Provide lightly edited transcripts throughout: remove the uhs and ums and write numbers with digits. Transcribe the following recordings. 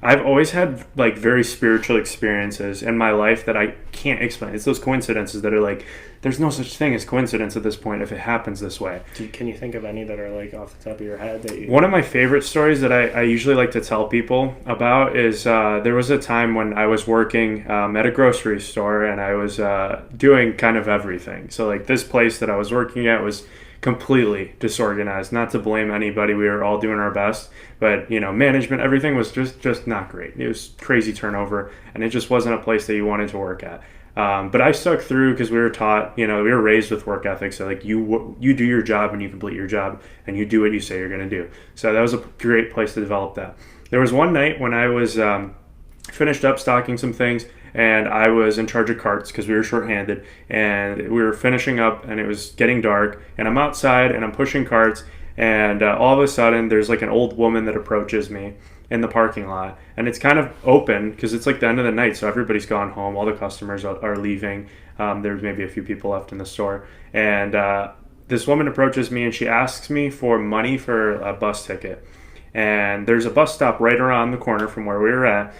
I've always had like very spiritual experiences in my life that I can't explain. It's those coincidences that are like, there's no such thing as coincidence at this point if it happens this way. Can you think of any that are like off the top of your head that you... One of my favorite stories that I usually like to tell people about is there was a time when I was working at a grocery store, and I was doing kind of everything. So like this place that I was working at was completely disorganized. Not to blame anybody, we were all doing our best, but management, everything was just not great. It was crazy turnover, and it just wasn't a place that you wanted to work at. But I stuck through because we were taught, we were raised with work ethics. So like you do your job and you complete your job and you do what you say you're going to do. So that was a great place to develop that. There was one night when I was finished up stocking some things, and I was in charge of carts because we were shorthanded, and we were finishing up, and it was getting dark, and I'm outside and I'm pushing carts, and all of a sudden there's like an old woman that approaches me in the parking lot, and it's kind of open because it's like the end of the night, so everybody's gone home, all the customers are leaving. There's maybe a few people left in the store, and this woman approaches me and she asks me for money for a bus ticket, and there's a bus stop right around the corner from where we were at.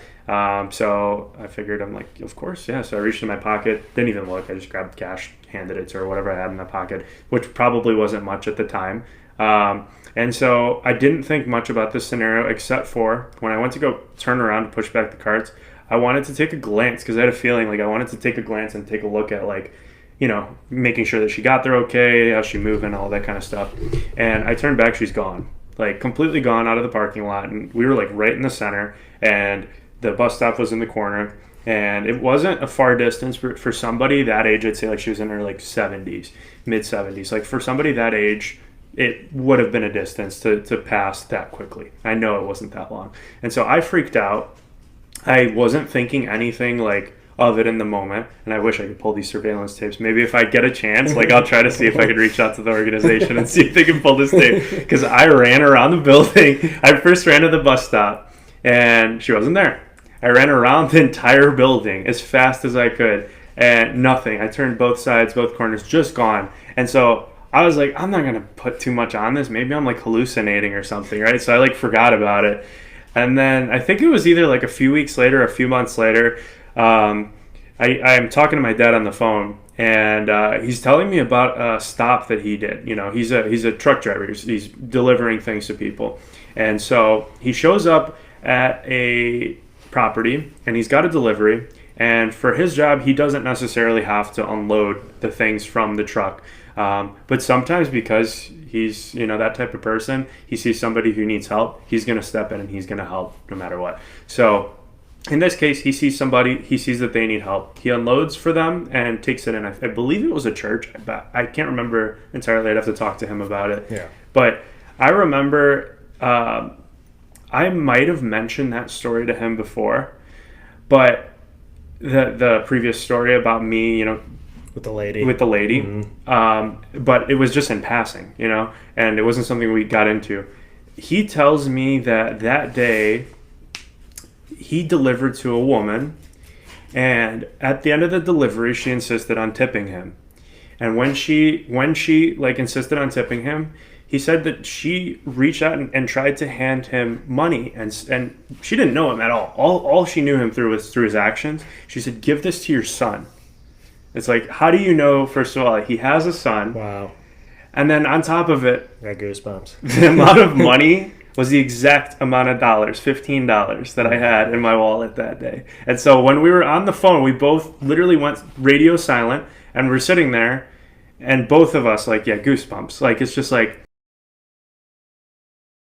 So I figured, I'm like, of course, yeah. So I reached in my pocket, didn't even look, I just grabbed cash, handed it to her, whatever I had in my pocket, which probably wasn't much at the time. And so I didn't think much about this scenario, except for when I went to go turn around to push back the carts, I wanted to take a glance because I had a feeling like I wanted to take a glance and take a look at like, making sure that she got there okay, how's she moving, all that kind of stuff. And I turned back, she's gone, like completely gone out of the parking lot. And we were like right in the center, and the bus stop was in the corner. And it wasn't a far distance for somebody that age. I'd say like she was in her like 70s, mid 70s. Like for somebody that age, it would have been a distance to pass that quickly. I know it wasn't that long. And so I freaked out. I wasn't thinking anything like of it in the moment. And I wish I could pull these surveillance tapes. Maybe if I get a chance, like I'll try to see if I could reach out to the organization and see if they can pull this tape. Because I ran around the building. I first ran to the bus stop and she wasn't there. I ran around the entire building as fast as I could and nothing. I turned both sides, both corners, just gone. And so I was like, I'm not going to put too much on this. Maybe I'm like hallucinating or something, right? So I like forgot about it. And then I think it was either like a few weeks later, a few months later, I'm talking to my dad on the phone, and he's telling me about a stop that he did. He's a truck driver. He's delivering things to people. And so he shows up at a property, and he's got a delivery. And for his job, he doesn't necessarily have to unload the things from the truck. But sometimes because he's, that type of person, he sees somebody who needs help, he's going to step in and he's going to help no matter what. So in this case, he sees somebody, he sees that they need help. He unloads for them and takes it in. I believe it was a church, but I can't remember entirely. I'd have to talk to him about it. Yeah. But I remember I might have mentioned that story to him before, but the previous story about me, with the lady, Mm-hmm. But it was just in passing, and it wasn't something we got into. He tells me that day he delivered to a woman, and at the end of the delivery, she insisted on tipping him. And when she like insisted on tipping him, he said that she reached out and tried to hand him money, and she didn't know him at all. All she knew him through was through his actions. She said, "Give this to your son." It's like, how do you know, first of all, like, he has a son? Wow. And then on top of it, I got goosebumps. the amount of money was the exact amount of dollars, $15, that I had in my wallet that day. And so when we were on the phone, we both literally went radio silent, and we're sitting there, and both of us, like, yeah, goosebumps. Like, it's just like,